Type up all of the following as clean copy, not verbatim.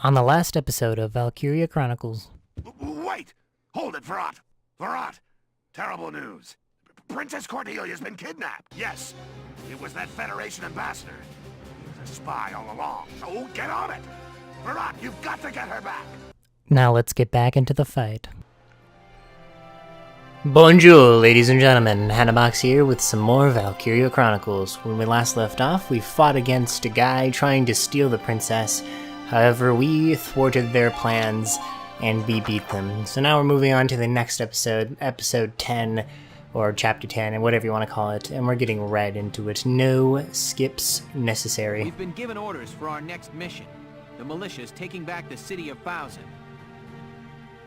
On the last episode of Valkyria Chronicles. Wait! Hold it, Verrat! Verrat! Terrible news. Princess Cordelia's been kidnapped. Yes, it was that Federation ambassador. He was a spy all along, so get on it! Verrat, you've got to get her back! Now let's get back into the fight. Bonjour, ladies and gentlemen. Hannabox here with some more Valkyria Chronicles. When we last left off, we fought against a guy trying to steal the princess. However, we thwarted their plans and we beat them. So now we're moving on to the next episode, episode 10, or chapter 10, and whatever you want to call it, and we're getting right into it. No skips necessary. We've been given orders for our next mission. The militia's taking back the city of Thousand.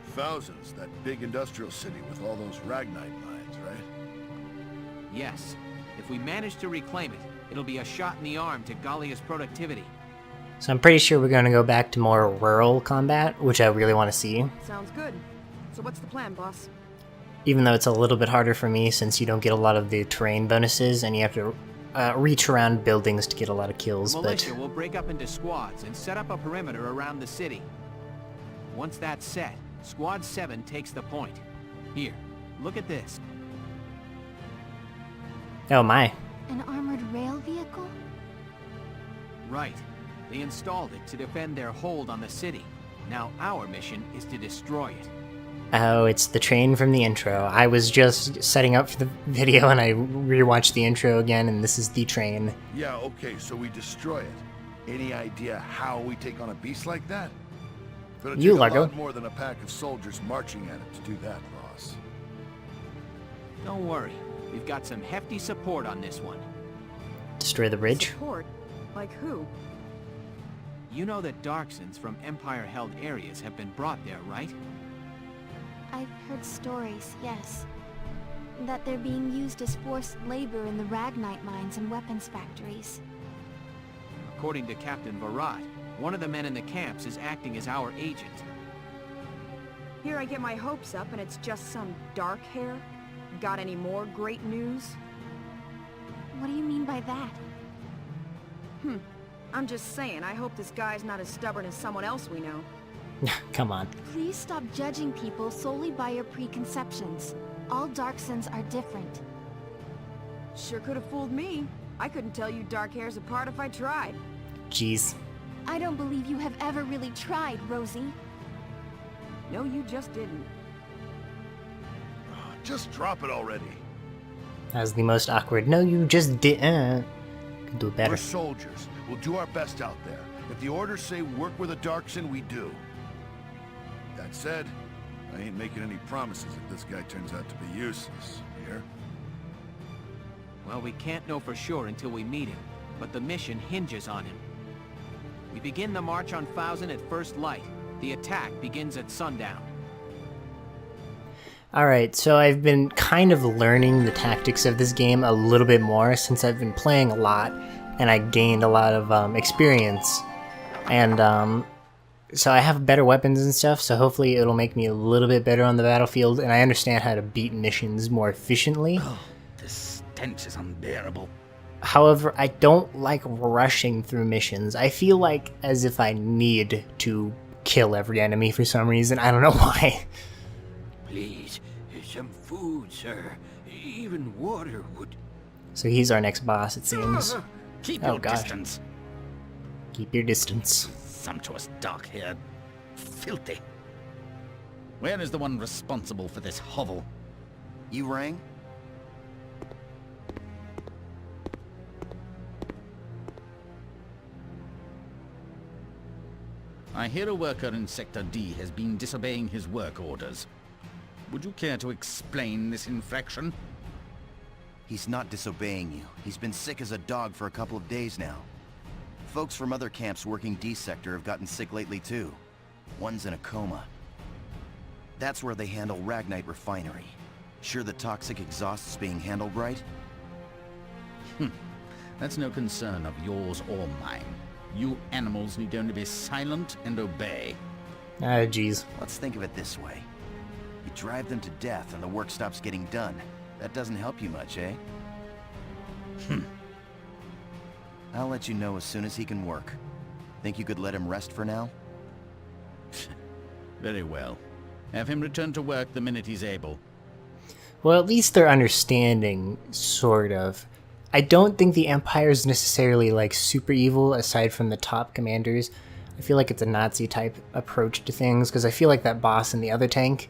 Thousands, that big industrial city with all those Ragnite mines, right? Yes. If we manage to reclaim it, it'll be a shot in the arm to Gallia's productivity. So I'm pretty sure we're going to go back to more rural combat, which I really want to see. Sounds good. So what's the plan, boss? Even though it's a little bit harder for me since you don't get a lot of the terrain bonuses and you have to reach around buildings to get a lot of kills. The militia will break up into squads and set up a perimeter around the city. Once that's set, Squad 7 takes the point. Here, look at this. Oh my. An armored rail vehicle? Right. They installed it to defend their hold on the city. Now our mission is to destroy it. Oh, it's the train from the intro. I was just setting up for the video and I rewatched the intro again, and this is the train. Yeah, okay, so we destroy it. Any idea how we take on a beast like that? But You, take Largo. a lot more than a pack of soldiers marching at it to do that, boss. Don't worry. We've got some hefty support on this one. Destroy the bridge. Support? Like who? You know that Darksons from Empire-held areas have been brought there, right? I've heard stories, yes. That they're being used as forced labor in the Ragnite mines and weapons factories. According to Captain Verrat, one of the men in the camps is acting as our agent. Here I get my hopes up and it's just some dark hair? Got any more great news? What do you mean by that? I'm just saying, I hope this guy's not as stubborn as someone else we know. Come on. Please stop judging people solely by your preconceptions. All Darksons are different. Sure could have fooled me. I couldn't tell you dark hairs apart if I tried. Jeez. I don't believe you have ever really tried, Rosie. No, you just didn't. Just drop it already. That was the most awkward. No, you just didn't. Could do better. We're soldiers. We'll do our best out there. If the orders say work with a Darkson, we do. That said, I ain't making any promises if this guy turns out to be useless. Here? Well, we can't know for sure until we meet him, but the mission hinges on him. We begin the march on Thousand at first light. The attack begins at sundown. Alright, so I've been kind of learning the tactics of this game a little bit more since I've been playing a lot, and I gained a lot of experience. And so I have better weapons and stuff, so hopefully it'll make me a little bit better on the battlefield, and I understand how to beat missions more efficiently. Oh, this stench is unbearable. However, I don't like rushing through missions. I feel like as if I need to kill every enemy for some reason. I don't know why. Please, some food, sir. Even water would... So he's our next boss, it seems. Keep Oh, your gosh. distance. Keep your distance. Sumptuous dark-haired. Filthy. Where is the one responsible for this hovel? You rang? I hear a worker in Sector D has been disobeying his work orders. Would you care to explain this infraction? He's not disobeying you. He's been sick as a dog for a couple of days now. Folks from other camps working D sector have gotten sick lately too. One's in a coma. That's where they handle Ragnite Refinery. Sure the toxic exhaust's being handled right? That's no concern of yours or mine. You animals need only be silent and obey. Ah, jeez. Let's think of it this way. You drive them to death and the work stops getting done. That doesn't help you much, eh? I'll let you know as soon as he can work. Think you could let him rest for now? Very well. Have him return to work the minute he's able. Well, at least they're understanding, sort of. I don't think the Empire's necessarily, like, super evil, aside from the top commanders. I feel like it's a Nazi-type approach to things, because I feel like that boss in the other tank,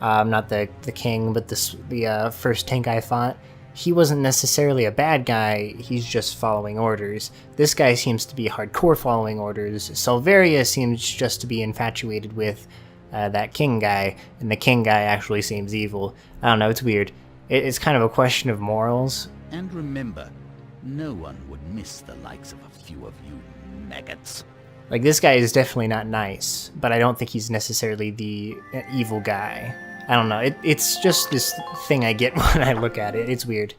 not the king, but the first tank I fought, he wasn't necessarily a bad guy, he's just following orders. This guy seems to be hardcore following orders. Selvaria seems just to be infatuated with that king guy, and the king guy actually seems evil. I don't know, it's weird. It's kind of a question of morals. And remember, no one would miss the likes of a few of you maggots. Like, this guy is definitely not nice, but I don't think he's necessarily the evil guy. I don't know, it's just this thing I get when I look at it. It's weird.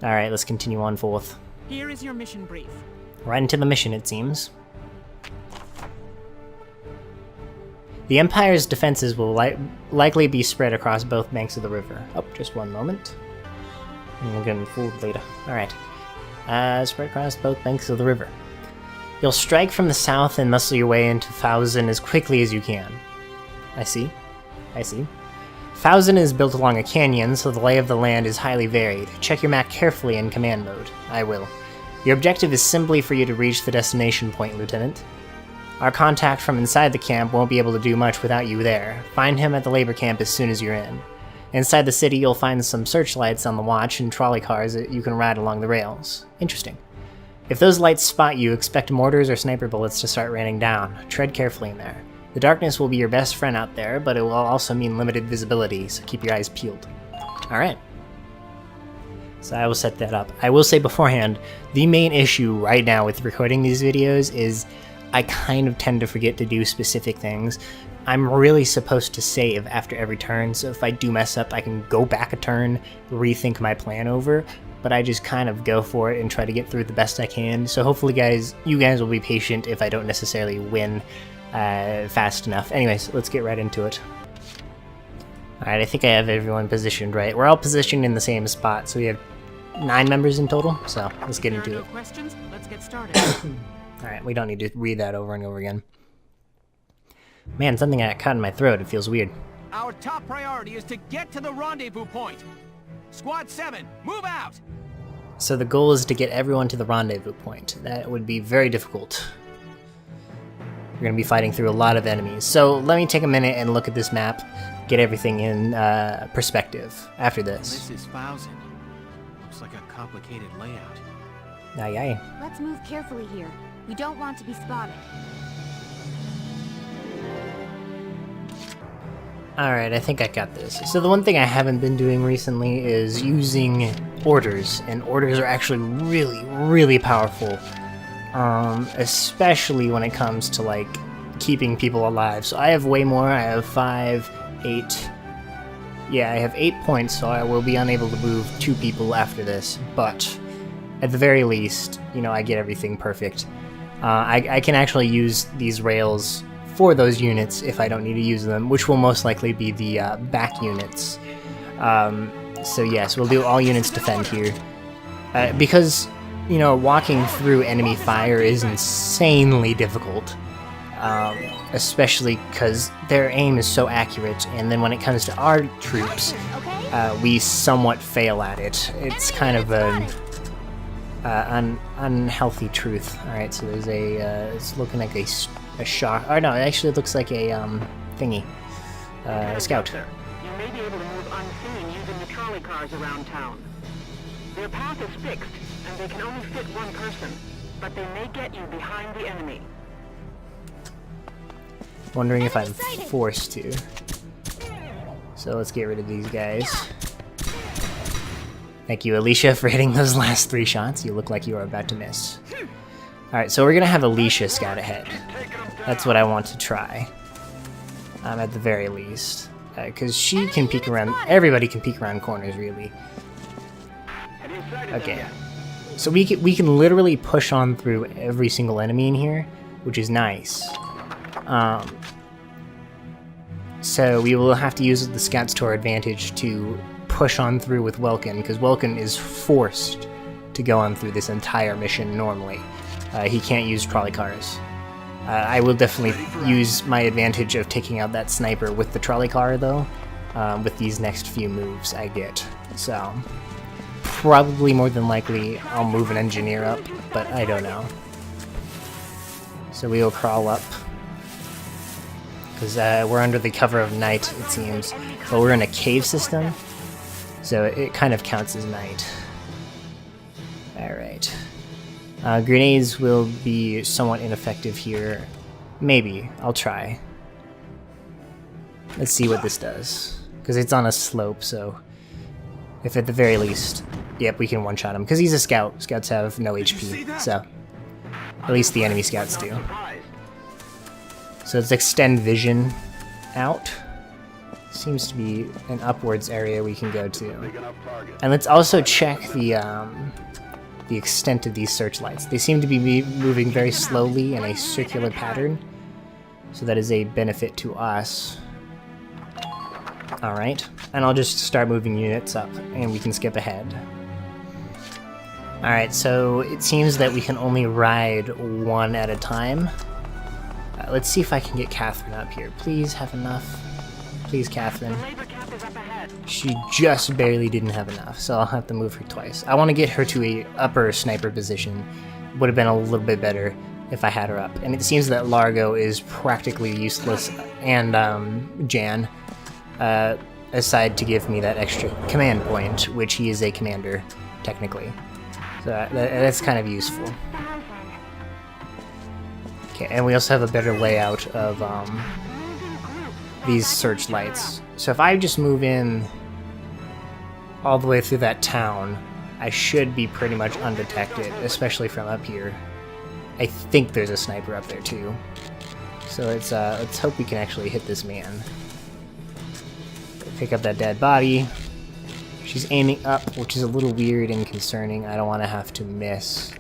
Alright, let's continue on forth. Here is your mission brief. Right into the mission, it seems. The Empire's defenses will likely be spread across both banks of the river. Oh, just one moment. I'm getting fooled later. Alright. Spread across both banks of the river. You'll strike from the south and muscle your way into Fausen as quickly as you can. I see. Fausen is built along a canyon, so the lay of the land is highly varied. Check your map carefully in command mode. I will. Your objective is simply for you to reach the destination point, Lieutenant. Our contact from inside the camp won't be able to do much without you there. Find him at the labor camp as soon as you're in. Inside the city, you'll find some searchlights on the watch and trolley cars that you can ride along the rails. Interesting. If those lights spot you, expect mortars or sniper bullets to start raining down. Tread carefully in there. The darkness will be your best friend out there, but it will also mean limited visibility, so keep your eyes peeled. Alright. So I will set that up. I will say beforehand, the main issue right now with recording these videos is I kind of tend to forget to do specific things. I'm really supposed to save after every turn, so if I do mess up, I can go back a turn, rethink my plan over, but I just kind of go for it and try to get through the best I can. So hopefully you guys will be patient if I don't necessarily win fast enough. Anyways, let's get right into it. Alright, I think I have everyone positioned right. We're all positioned in the same spot, so we have 9 members in total, so let's get into it. Questions? Let's get started. Alright, we don't need to read that over and over again. Man, something got caught in my throat. It feels weird. Our top priority is to get to the rendezvous point. Squad 7, move out! So the goal is to get everyone to the rendezvous point. That would be very difficult. We're going to be fighting through a lot of enemies. So let me take a minute and look at this map, get everything in perspective after this. This is Fausen. Looks like a complicated layout. Aye aye. Let's move carefully here. We don't want to be spotted. Alright, I think I got this. So the one thing I haven't been doing recently is using orders, and orders are actually really, really powerful. Especially when it comes to, like, keeping people alive. So I have way more. I have 5, 8... Yeah, I have 8 points, so I will be unable to move 2 people after this, but at the very least, you know, I get everything perfect. I can actually use these rails for those units if I don't need to use them, which will most likely be the back units. So yes, we'll do all units defend here. Because, you know, walking through enemy fire is insanely difficult. Especially because their aim is so accurate, and then when it comes to our troops, we somewhat fail at it. It's kind of an unhealthy truth. Alright, so there's a, it's looking like a shock. Oh no, it actually looks like a thingy. Scout. You may be able to move unseen using the trolley cars around town. Their path is fixed, and they can only fit one person, but they may get you behind the enemy. Wondering if I'm forced to. So let's get rid of these guys. Thank you, Alicia, for hitting those last 3 shots. You look like you are about to miss. Alright, so we're gonna have Alicia scout ahead. That's what I want to try. At the very least. Because she can peek around, everybody can peek around corners, really. Okay. So we can literally push on through every single enemy in here, which is nice. So we will have to use the scouts to our advantage to push on through with Welkin, because Welkin is forced to go on through this entire mission normally. He can't use trolley cars. I will definitely use my advantage of taking out that sniper with the trolley car, though, with these next few moves I get. So, probably more than likely I'll move an engineer up, but I don't know. So we'll crawl up, because we're under the cover of night, it seems. But we're in a cave system, so it kind of counts as night. Alright. Grenades will be somewhat ineffective here. Maybe. I'll try. Let's see what this does. Because it's on a slope, so... if at the very least... yep, we can one-shot him. Because he's a scout. Scouts have no HP, so... at least the enemy scouts do. So let's extend vision out. Seems to be an upwards area we can go to. And let's also check the extent of these searchlights. They seem to be moving very slowly in a circular pattern, so that is a benefit to us. Alright, and I'll just start moving units up, and we can skip ahead. Alright, so it seems that we can only ride one at a time. Let's see if I can get Catherine up here. Please have enough. Please, Catherine. She just barely didn't have enough, so I'll have to move her twice. I want to get her to a upper sniper position. Would have been a little bit better if I had her up. And it seems that Largo is practically useless, and Jan, aside to give me that extra command point, which he is a commander, technically. So that's kind of useful. Okay, and we also have a better layout of these searchlights. So if I just move in all the way through that town, I should be pretty much undetected, especially from up here. I think there's a sniper up there too. So let's hope we can actually hit this man. Pick up that dead body. She's aiming up, which is a little weird and concerning. I don't want to have to miss.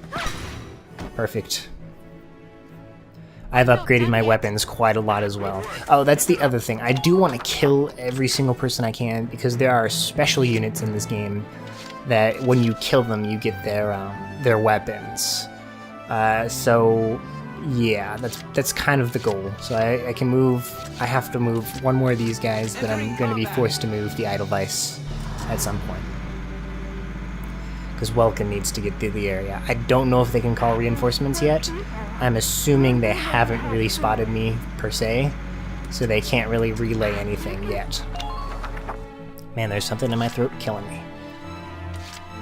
Perfect. I've upgraded my weapons quite a lot as well. Oh, that's the other thing. I do want to kill every single person I can, because there are special units in this game that when you kill them, you get their weapons. So yeah, that's kind of the goal. So I can move. I have to move one more of these guys, but I'm going to be forced to move the Edelweiss at some point, because Welkin needs to get through the area. I don't know if they can call reinforcements yet. I'm assuming they haven't really spotted me, per se, so they can't really relay anything yet. Man, there's something in my throat killing me.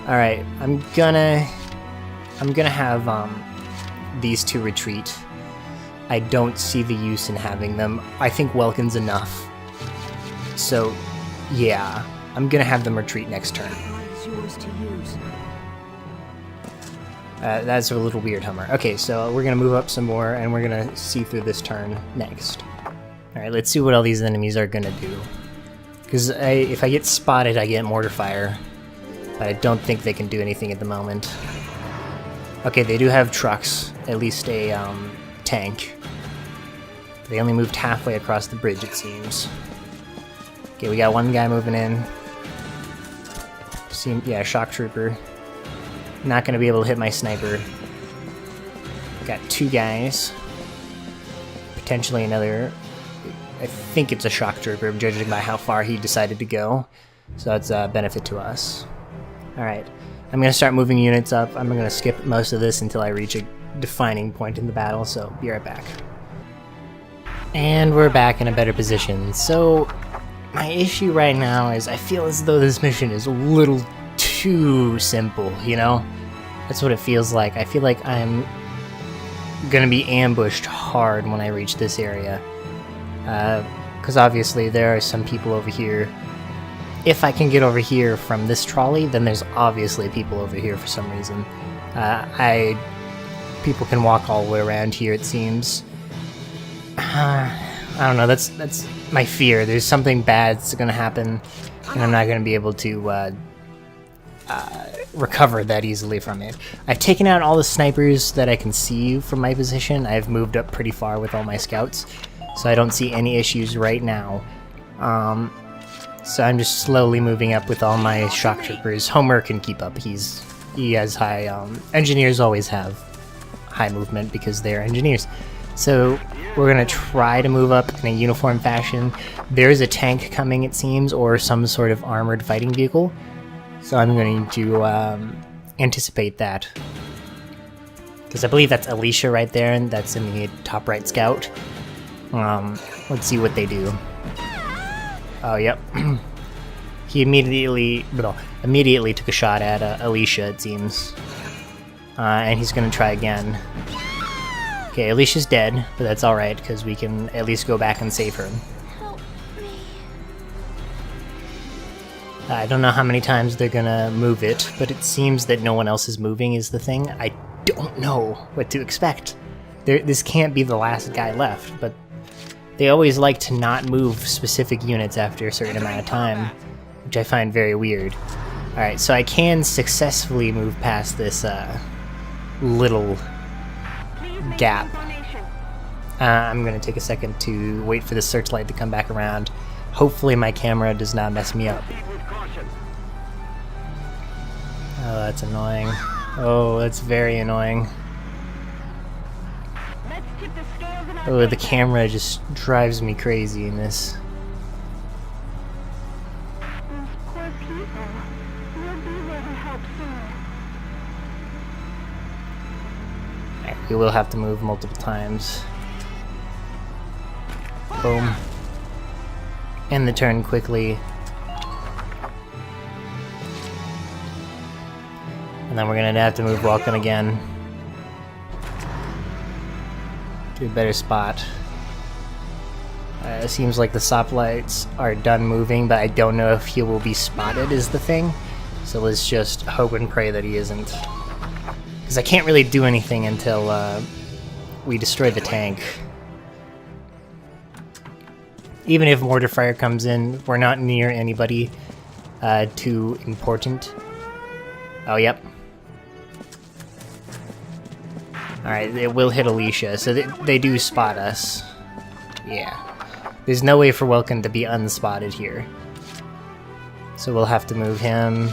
Alright, I'm gonna have these two retreat. I don't see the use in having them. I think Welkin's enough. So, yeah, I'm gonna have them retreat next turn. That's a little weird, Hummer. Okay, so we're gonna move up some more, and we're gonna see through this turn next. Alright, let's see what all these enemies are gonna do. Because if I get spotted, I get mortar fire. But I don't think they can do anything at the moment. Okay, they do have trucks. At least a tank. They only moved halfway across the bridge, it seems. Okay, we got one guy moving in. Yeah, shock trooper. Not gonna be able to hit my sniper. Got two guys. Potentially another. I think it's a shock trooper, judging by how far he decided to go. So that's a benefit to us. Alright, I'm gonna start moving units up. I'm gonna skip most of this until I reach a defining point in the battle, so be right back. And we're back in a better position. So, my issue right now is I feel as though this mission is a little too simple, you know? That's what it feels like. I feel like I'm gonna be ambushed hard when I reach this area. Because obviously there are some people over here. If I can get over here from this trolley, then there's obviously people over here for some reason. People can walk all the way around here, it seems. I don't know, that's my fear. There's something bad's gonna happen, and I'm not gonna be able to recover that easily from it. I've taken out all the snipers that I can see from my position. I've moved up pretty far with all my scouts, so I don't see any issues right now. So I'm just slowly moving up with all my shock troopers. Homer can keep up. He has high, engineers always have high movement because they're engineers. So we're gonna try to move up in a uniform fashion. There's a tank coming, it seems, or some sort of armored fighting vehicle. So I'm going to anticipate that. Because I believe that's Alicia right there, and that's in the top right scout. Let's see what they do. Oh, yep. He immediately took a shot at Alicia, it seems. And he's gonna try again. Okay, Alicia's dead, but that's alright, because we can at least go back and save her. Help me. I don't know how many times they're gonna move it, but it seems that no one else is moving is the thing. I don't know what to expect. This can't be the last guy left, but they always like to not move specific units after a certain amount of time, which I find very weird. Alright, so I can successfully move past this little gap. I'm going to take a second to wait for the searchlight to come back around. Hopefully my camera does not mess me up. Oh, that's annoying. Oh, that's very annoying. Oh, the camera just drives me crazy in this. We will have to move multiple times. Boom. End the turn quickly. And then we're gonna have to move Vulcan again. To a better spot. It seems like the stoplights are done moving, but I don't know if he will be spotted is the thing. So let's just hope and pray that he isn't. Because I can't really do anything until we destroy the tank. Even if mortar fire comes in, we're not near anybody too important. Oh, yep. Alright, it will hit Alicia, so they do spot us. Yeah. There's no way for Welkin to be unspotted here. So we'll have to move him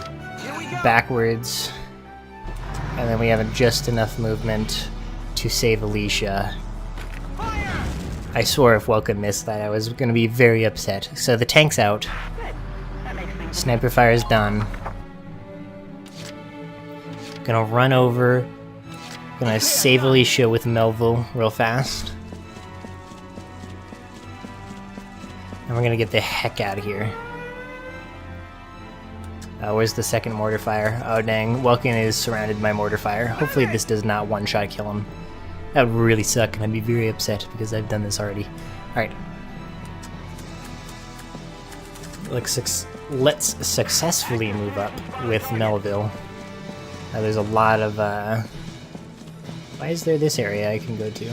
backwards. And then we have just enough movement to save Alicia. I swore if Welkin missed that, I was going to be very upset. So the tank's out. Sniper fire is done. Gonna run over. Gonna save Alicia with Melville real fast. And we're gonna get the heck out of here. Where's the second mortar fire? Oh dang, Welkin is surrounded by mortar fire. Hopefully this does not one-shot kill him. That would really suck, and I'd be very upset because I've done this already. Alright. Let's successfully move up with Melville. There's a lot of, why is there this area I can go to?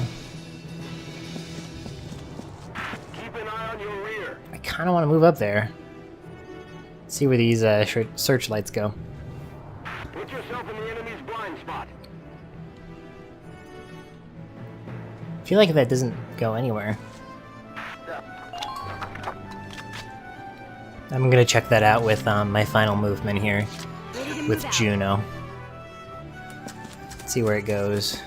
Keep an eye on your rear. I kind of want to move up there. See where these searchlights go. Put yourself in the enemy's blind spot. I feel like that doesn't go anywhere. I'm gonna check that out with my final movement here with Juno. See where it goes.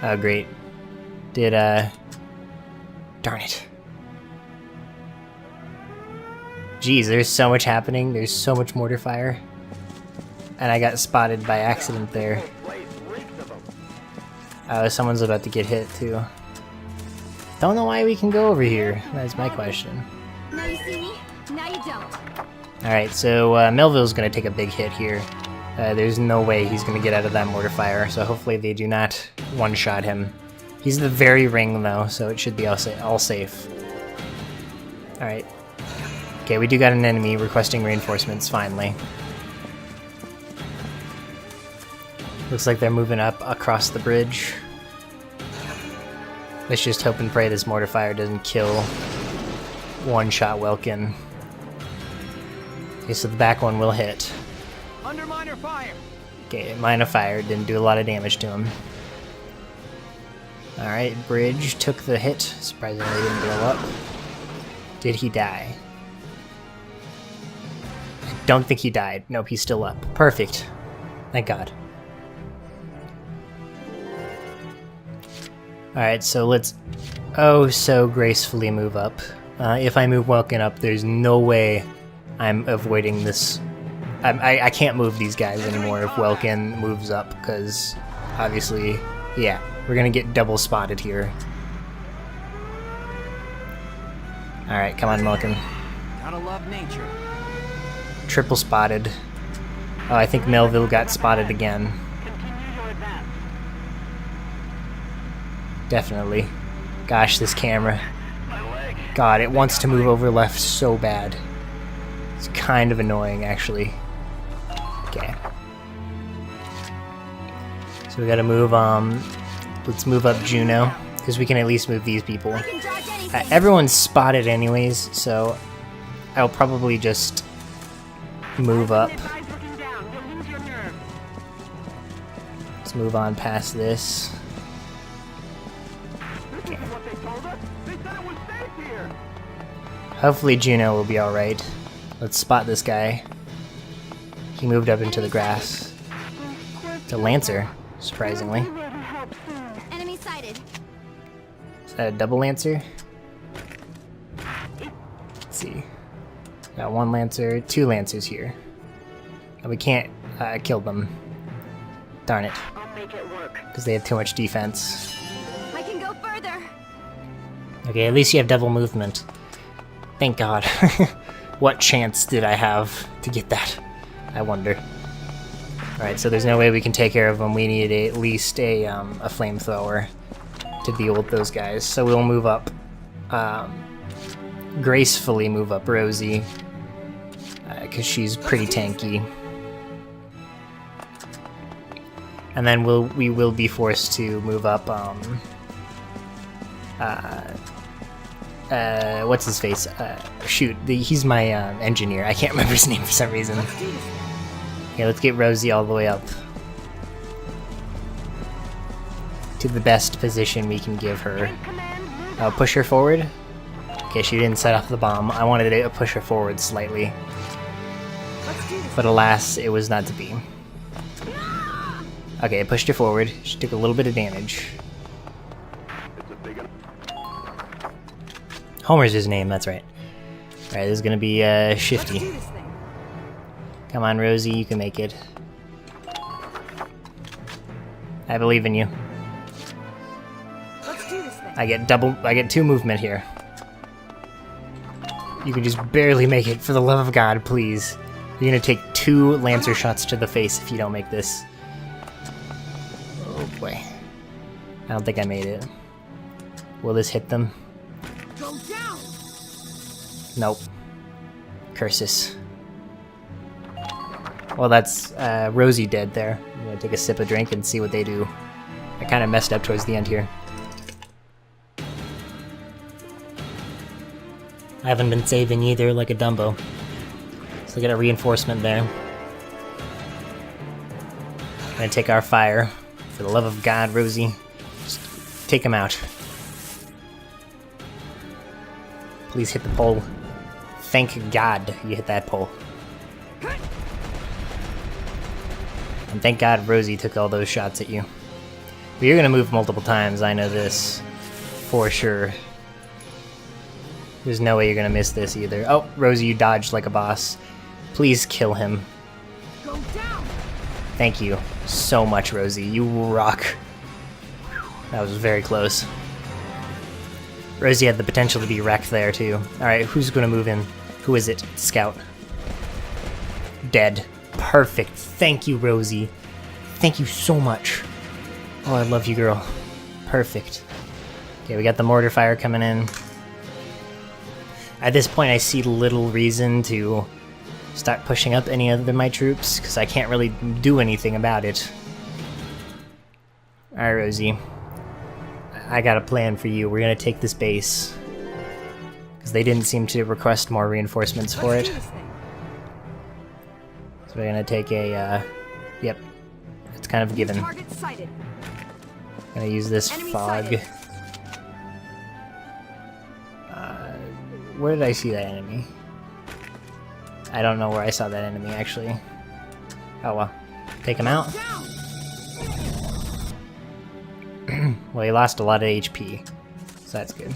Oh great. Did darn it. Jeez, there's so much happening. There's so much mortar fire. And I got spotted by accident there. Someone's about to get hit too. Don't know why we can go over here. That's my question. Now you see me, now you don't. Alright, so Melville's gonna take a big hit here. There's no way he's gonna get out of that mortar fire, so hopefully they do not one-shot him. He's in the very ring though, so it should be all safe. Alright. Okay, we do got an enemy requesting reinforcements, finally. Looks like they're moving up across the bridge. Let's just hope and pray this mortar fire doesn't kill one-shot Welkin. Okay, so the back one will hit. Under minor fire. Okay, minor fire didn't do a lot of damage to him. Alright, bridge took the hit. Surprisingly, didn't blow up. Did he die? I don't think he died. Nope, he's still up. Perfect. Thank God. Alright, so let's oh so gracefully move up. If I move Welkin up, there's no way I'm avoiding this. I can't move these guys anymore if Welkin moves up, because obviously, yeah, we're gonna get double spotted here. Alright, come on, Welkin. Gotta love nature. Triple spotted. Oh, I think Melville got spotted again. Continue your advance. Definitely. Gosh, this camera. God, it wants to move over left so bad. It's kind of annoying, actually. Okay. So we gotta move, let's move up Juno, because we can at least move these people. Everyone's spotted anyways, so I'll probably just move up. Let's move on past this. Okay. Hopefully Juno will be alright. Let's spot this guy. He moved up into the grass. It's a Lancer, surprisingly. Enemy sighted. Is that a double Lancer? Let's see. Got one Lancer, two Lancers here. And we can't kill them. Darn it. I'll make it work. Because they have too much defense. I can go further. Okay, at least you have double movement. Thank God. What chance did I have to get that? I wonder. Alright, so there's no way we can take care of them. We need at least a flamethrower to deal with those guys. So we'll move up. Gracefully move up Rosie. Because she's pretty tanky. And then we will be forced to move up, what's his face? Shoot, he's my engineer. I can't remember his name for some reason. Okay, let's get Rosie all the way up to the best position we can give her. Push her forward. Okay, she didn't set off the bomb. I wanted to push her forward slightly, but alas, it was not to be. Okay, I pushed her forward. She took a little bit of damage. Homer's his name, that's right. Alright, this is gonna be shifty. Come on, Rosie, you can make it. I believe in you. I get two movement here. You can just barely make it, for the love of God, please. You're gonna take 2 Lancer shots to the face if you don't make this. Oh boy. I don't think I made it. Will this hit them? Nope. Curses. Well, that's Rosie dead there. I'm gonna take a sip of drink and see what they do. I kind of messed up towards the end here. I haven't been saving either, like a Dumbo. So I got a reinforcement there. I'm gonna take our fire. For the love of God, Rosie. Just take him out. Please hit the pole. Thank God you hit that pole. And thank God Rosie took all those shots at you. But you're gonna move multiple times, I know this. For sure. There's no way you're gonna miss this either. Oh, Rosie, you dodged like a boss. Please kill him. Go down. Thank you so much, Rosie. You rock. That was very close. Rosie had the potential to be wrecked there, too. Alright, who's gonna move in? Who is it? Scout. Dead. Perfect. Thank you, Rosie. Thank you so much. Oh, I love you, girl. Perfect. Okay, we got the mortar fire coming in. At this point, I see little reason to start pushing up any other of my troops, because I can't really do anything about it. Alright, Rosie. I got a plan for you. We're gonna take this base. Because they didn't seem to request more reinforcements for it. So we're gonna take a, yep. It's kind of given. Gonna use this fog. Where did I see that enemy? I don't know where I saw that enemy, actually. Oh well. Take him out. Well, he lost a lot of HP, so that's good.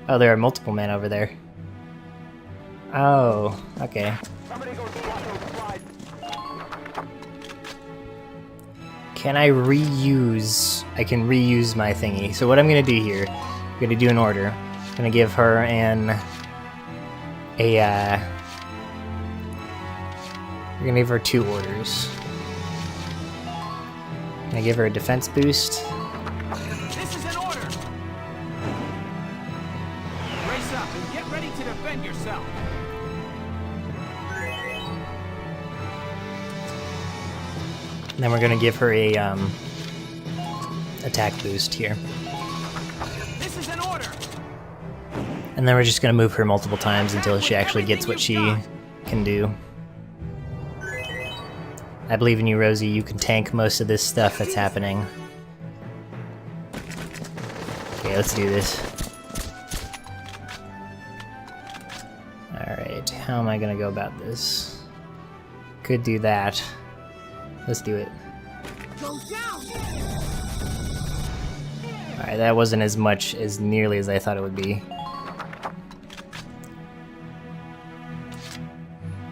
Oh, there are multiple men over there. Oh, okay. Can I reuse? I can reuse my thingy. So what I'm gonna do here, I'm gonna do an order. I'm gonna give her we're gonna give her 2 orders. I'm gonna give her a defense boost. This is an order! Brace up and get ready to defend yourself! And then we're gonna give her a attack boost here. This is an order! And then we're just gonna move her multiple times until she actually gets what she can do. I believe in you, Rosie. You can tank most of this stuff that's happening. Okay, let's do this. Alright, how am I gonna go about this? Could do that. Let's do it. Alright, that wasn't as much as nearly as I thought it would be.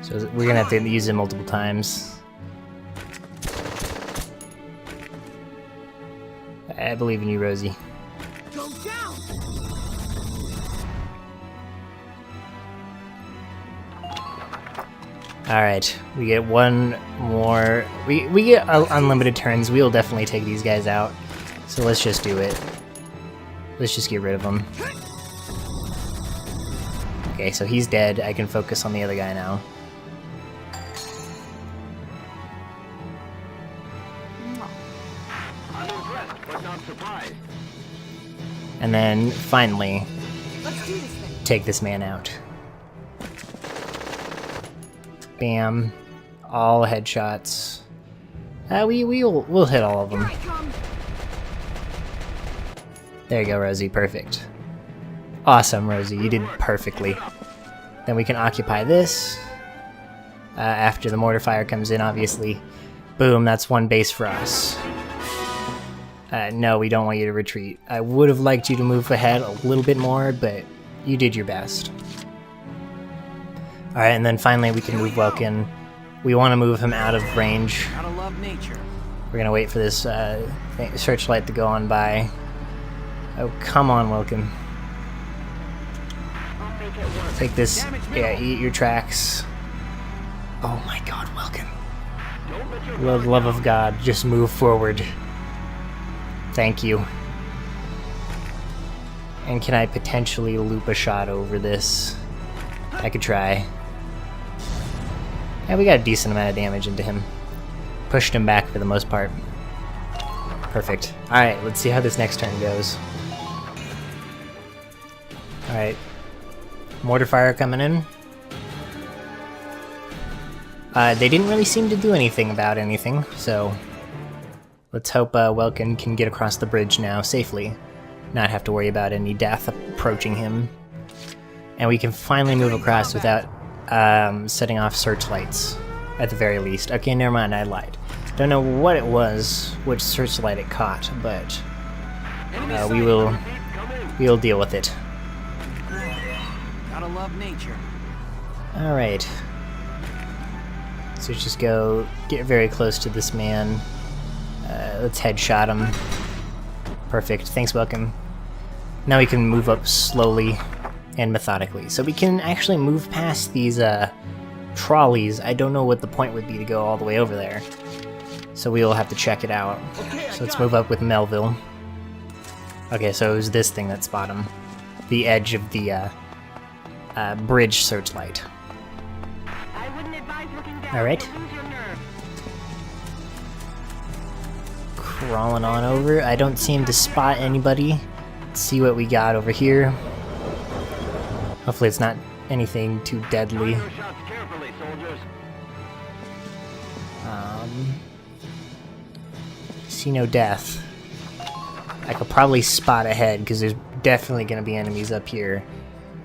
So we're gonna have to use it multiple times. I believe in you, Rosie. Alright, we get one more. We get unlimited turns. We'll definitely take these guys out. So let's just do it. Let's just get rid of them. Okay, so he's dead. I can focus on the other guy now. I'm impressed, but not surprised. And then, finally, take this man out. Bam. All headshots. We'll hit all of them. There you go, Rosie. Perfect. Awesome, Rosie. You did perfectly. Then we can occupy this. After the mortar fire comes in, obviously. Boom, that's one base for us. No, we don't want you to retreat. I would have liked you to move ahead a little bit more, but you did your best. Alright, and then finally we can move Welkin. We want to move him out of range. Gotta love nature. We're gonna wait for this searchlight to go on by. Oh, come on, Welkin. Take this. Yeah, eat your tracks. Oh my god, Welkin. For the love of God, just move forward. Thank you. And can I potentially loop a shot over this? I could try. Yeah, we got a decent amount of damage into him. Pushed him back for the most part. Perfect. Alright, let's see how this next turn goes. Alright. Mortar fire coming in. They didn't really seem to do anything about anything, so let's hope Welkin can get across the bridge now safely. Not have to worry about any death approaching him. And we can finally move across without setting off searchlights, at the very least. Okay, never mind, I lied. Don't know what it was, which searchlight it caught, but we'll deal with it. Gotta love nature. Alright. So let's just go get very close to this man. Let's headshot him. Perfect. Thanks, Welcome. Now we can move up slowly and methodically. So we can actually move past these trolleys. I don't know what the point would be to go all the way over there. So we'll have to check it out. So let's move up with Melville. Okay, so it was this thing that spot him. The edge of the bridge searchlight. Alright. Crawling on over. I don't seem to spot anybody. Let's see what we got over here. Hopefully it's not anything too deadly. See no death. I could probably spot ahead because there's definitely going to be enemies up here.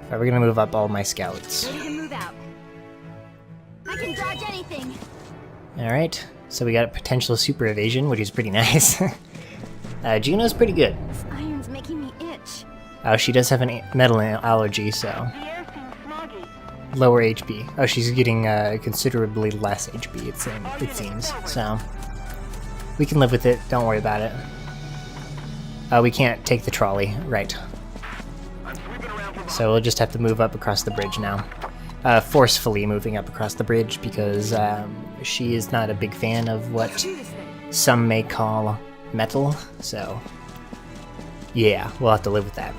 Alright, we're going to move up all my scouts. Ready to move out. I can dodge anything. Alright, so we got a potential super evasion, which is pretty nice. Juno's pretty good. This iron's making me itch. Oh, she does have a metal allergy, so The air seems smoggy. lower HP. Oh, she's getting considerably less HP, it seems. So we can live with it. Don't worry about it. We can't take the trolley, right? So we'll just have to move up across the bridge now. Forcefully moving up across the bridge because she is not a big fan of what some may call metal. So yeah, we'll have to live with that.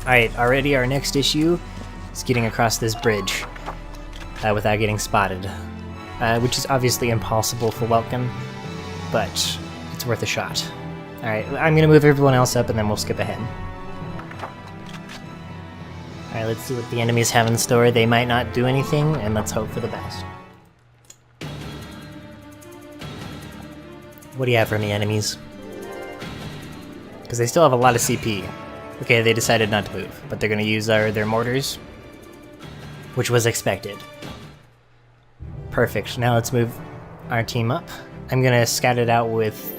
Alright, already our next issue is getting across this bridge without getting spotted. Which is obviously impossible for Welcome, but it's worth a shot. Alright, I'm gonna move everyone else up and then we'll skip ahead. Alright, let's see what the enemies have in store. They might not do anything, and let's hope for the best. What do you have for me, enemies? Because they still have a lot of CP. Okay, they decided not to move, but they're gonna use their mortars, which was expected. Perfect, now let's move our team up. I'm gonna scout it out with,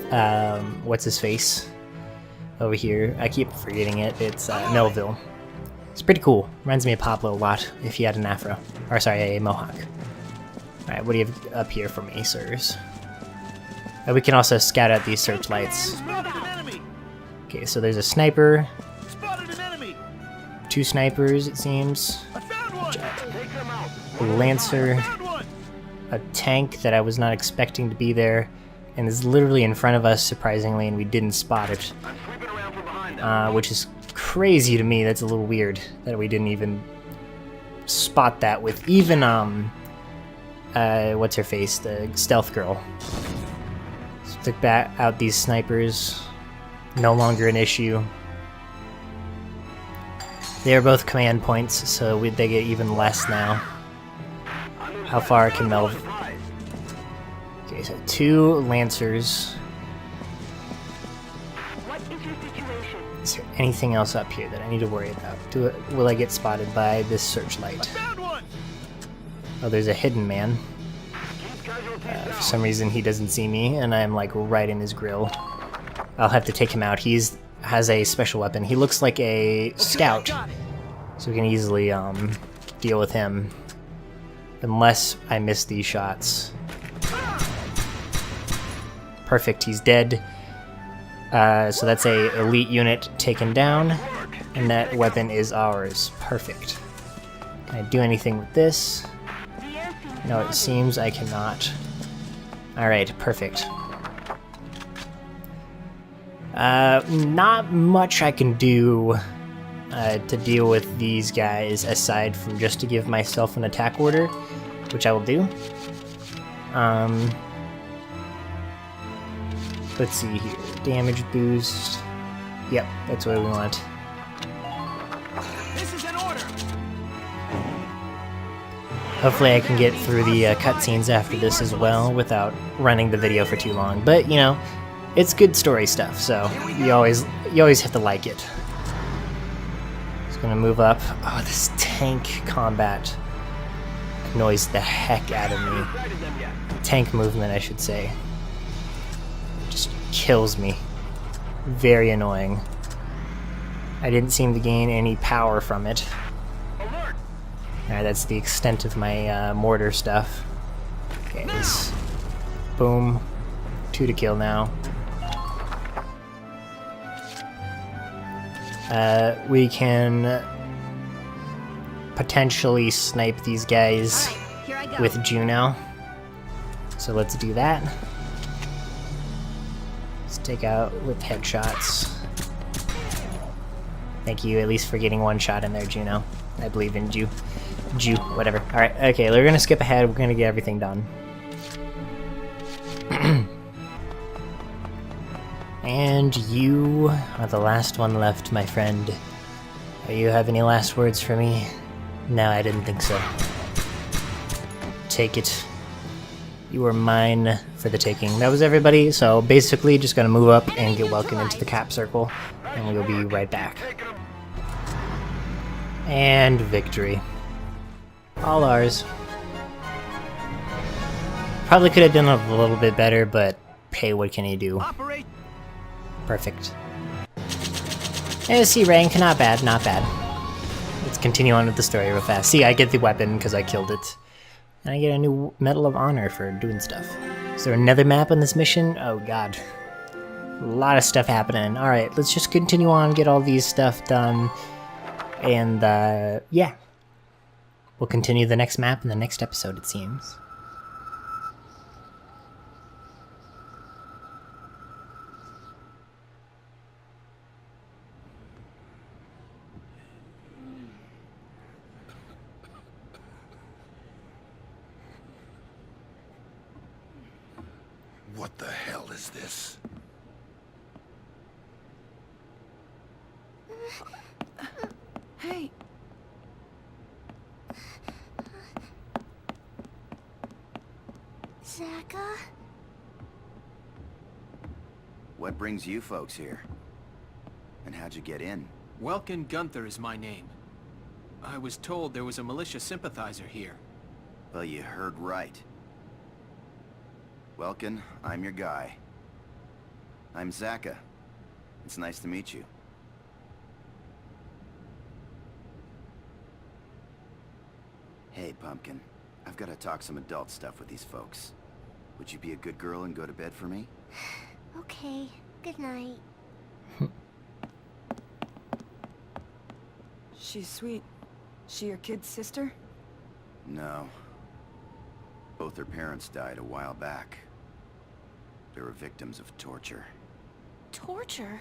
what's-his-face over here. I keep forgetting it. It's Melville. It's pretty cool. Reminds me of Pablo a lot, if he had an afro. Or sorry, a mohawk. Alright, what do you have up here for me, sirs? We can also scout out these searchlights. Okay, so there's a sniper. Two snipers, it seems. A lancer. A tank that I was not expecting to be there. And is literally in front of us, surprisingly, and we didn't spot it. Which is crazy to me. That's a little weird that we didn't even spot that with even what's her face, the stealth girl. So took back out these snipers, no longer an issue. They are both command points, so they get even less now. How far can Melv? Okay, so 2 lancers. Is there anything else up here that I need to worry about? Will I get spotted by this searchlight? Oh, there's a hidden man. For some reason he doesn't see me, and I'm like right in his grill. I'll have to take him out. Has a special weapon. He looks like a scout, so we can easily deal with him. Unless I miss these shots. Perfect, he's dead. So that's a elite unit taken down, and that weapon is ours. Perfect. Can I do anything with this? No, it seems I cannot. Alright, perfect. Not much I can do to deal with these guys aside from just to give myself an attack order, which I will do. Let's see here. Damage boost. Yep, that's what we want. This is an order. Hopefully I can get through the cutscenes after this as well without running the video for too long. But, you know, it's good story stuff, so you always have to like it. Just gonna move up. Oh, this tank combat annoys the heck out of me. Tank movement, I should say. Just kills me. Very annoying. I didn't seem to gain any power from it. Alright, that's the extent of my mortar stuff. Okay, boom. 2 to kill now. We can potentially snipe these guys with Juno. So let's do that. Let's take out with headshots. Thank you, at least for getting 1 shot in there, Juno. I believe in Jew, whatever. Alright, okay, we're gonna skip ahead. We're gonna get everything done. And you are the last one left, my friend. Do you have any last words for me? No, I didn't think so. Take it. You are mine for the taking. That was everybody, so basically just gonna move up and get welcomed into the cap circle, and we'll be right back. And victory. All ours. Probably could have done a little bit better, but hey, what can you do? Operate Perfect. C rank, not bad, not bad. Let's continue on with the story real fast. See, I get the weapon because I killed it. And I get a new Medal of Honor for doing stuff. Is there another map on this mission? Oh god. A lot of stuff happening. Alright, let's just continue on, get all these stuff done. And, yeah. We'll continue the next map in the next episode, it seems. What the hell is this? Hey. Zaka? What brings you folks here? And how'd you get in? Welkin Gunther is my name. I was told there was a militia sympathizer here. Well, you heard right. Welkin, I'm your guy. I'm Zaka. It's nice to meet you. Hey, Pumpkin. I've got to talk some adult stuff with these folks. Would you be a good girl and go to bed for me? Okay, good night. She's sweet. She your kid's sister? No. Both their parents died a while back. They were victims of torture. Torture?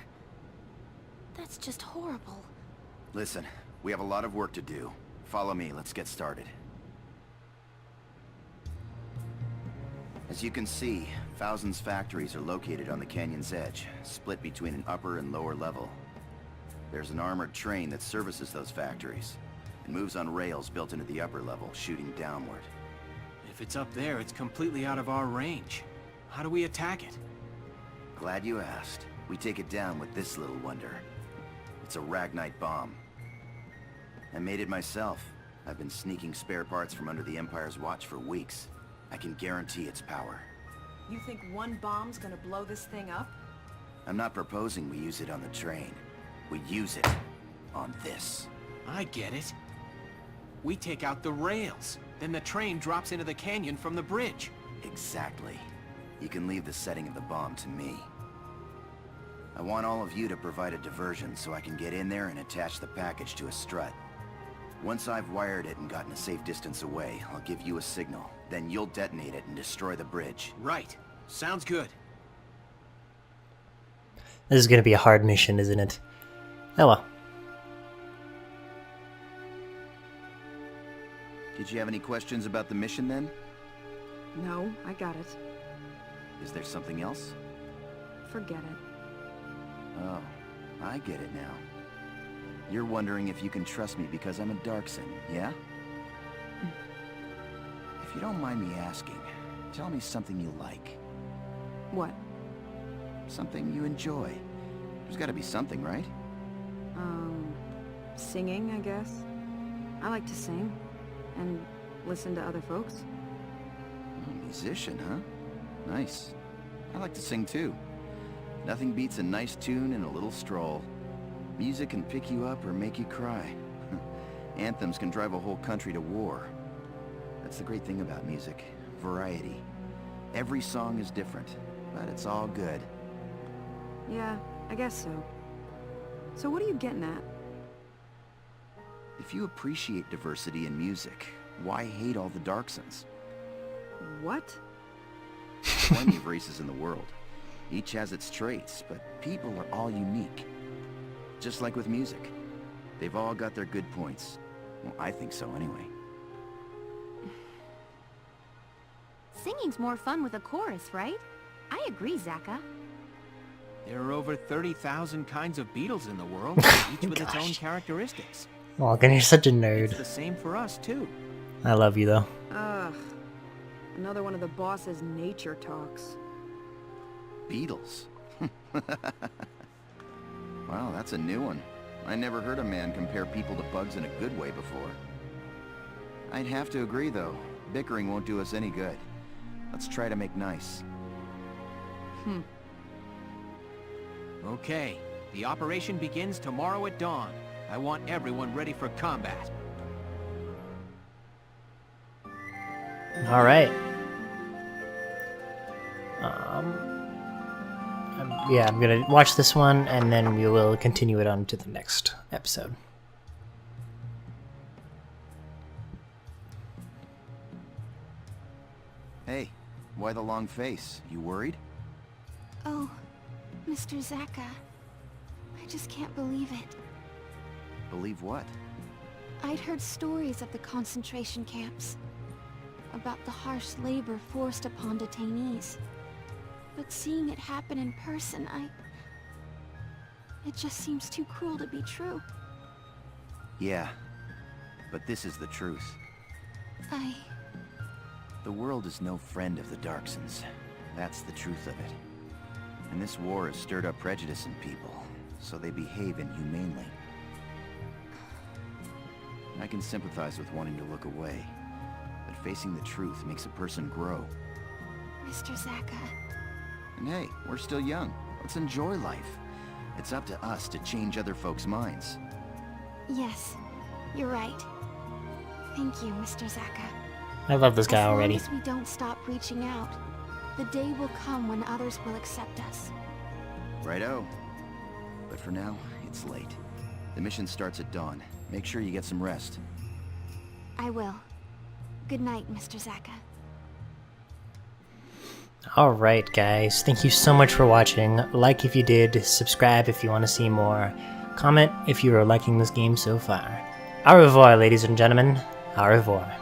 That's just horrible. Listen, we have a lot of work to do. Follow me, let's get started. As you can see, Fousen's factories are located on the canyon's edge, split between an upper and lower level. There's an armored train that services those factories. It moves on rails built into the upper level, shooting downward. If it's up there, it's completely out of our range. How do we attack it? Glad you asked. We take it down with this little wonder. It's a Ragnite bomb. I made it myself. I've been sneaking spare parts from under the Empire's watch for weeks. I can guarantee its power. You think one bomb's gonna blow this thing up? I'm not proposing we use it on the train. We use it on this. I get it. We take out the rails. Then the train drops into the canyon from the bridge. Exactly. You can leave the setting of the bomb to me. I want all of you to provide a diversion so I can get in there and attach the package to a strut. Once I've wired it and gotten a safe distance away, I'll give you a signal. Then you'll detonate it and destroy the bridge. Right. Sounds good. This is gonna be a hard mission, isn't it? Oh well. Did you have any questions about the mission then? No, I got it. Is there something else? Forget it. Oh, I get it now. You're wondering if you can trust me because I'm a Darkson, yeah? If you don't mind me asking, tell me something you like. What? Something you enjoy. There's gotta be something, right? Singing, I guess. I like to sing. And listen to other folks. Oh, musician, huh? Nice. I like to sing too. Nothing beats a nice tune and a little stroll. Music can pick you up or make you cry. Anthems can drive a whole country to war. That's the great thing about music. Variety. Every song is different, but it's all good. Yeah, I guess so. So what are you getting at? If you appreciate diversity in music, why hate all the Darksons? What? Plenty of races in the world. Each has its traits, but people are all unique. Just like with music. They've all got their good points. Well, I think so anyway. Singing's more fun with a chorus, right? I agree, Zaka. There are over 30,000 kinds of beetles in the world, each with its own characteristics. Walken, you're such a It's nerd. the same for us, too. I love you though. Ugh. Another one of the boss's nature talks. Beatles. Wow, that's a new one. I never heard a man compare people to bugs in a good way before. I'd have to agree, though. Bickering won't do us any good. Let's try to make nice. Okay, the operation begins tomorrow at dawn. I want everyone ready for combat. Alright. Yeah, I'm gonna watch this one, and then we will continue it on to the next episode. Hey, why the long face? You worried? Oh, Mr. Zaka. I just can't believe it. Believe what? I'd heard stories of the concentration camps, about the harsh labor forced upon detainees. But seeing it happen in person, it just seems too cruel to be true. Yeah, but this is the truth. The world is no friend of the Darksons. That's the truth of it. And this war has stirred up prejudice in people, so they behave inhumanely. I can sympathize with wanting to look away, but facing the truth makes a person grow. Mr. Zaka. And hey, we're still young. Let's enjoy life. It's up to us to change other folks' minds. Yes, you're right. Thank you, Mr. Zaka. I love this guy already. As long as we don't stop reaching out, the day will come when others will accept us. Righto. But for now, it's late. The mission starts at dawn. Make sure you get some rest. I will. Good night, Mr. Zaka. Alright guys, thank you so much for watching. Like if you did, subscribe if you want to see more, comment if you are liking this game so far. Au revoir ladies and gentlemen, au revoir.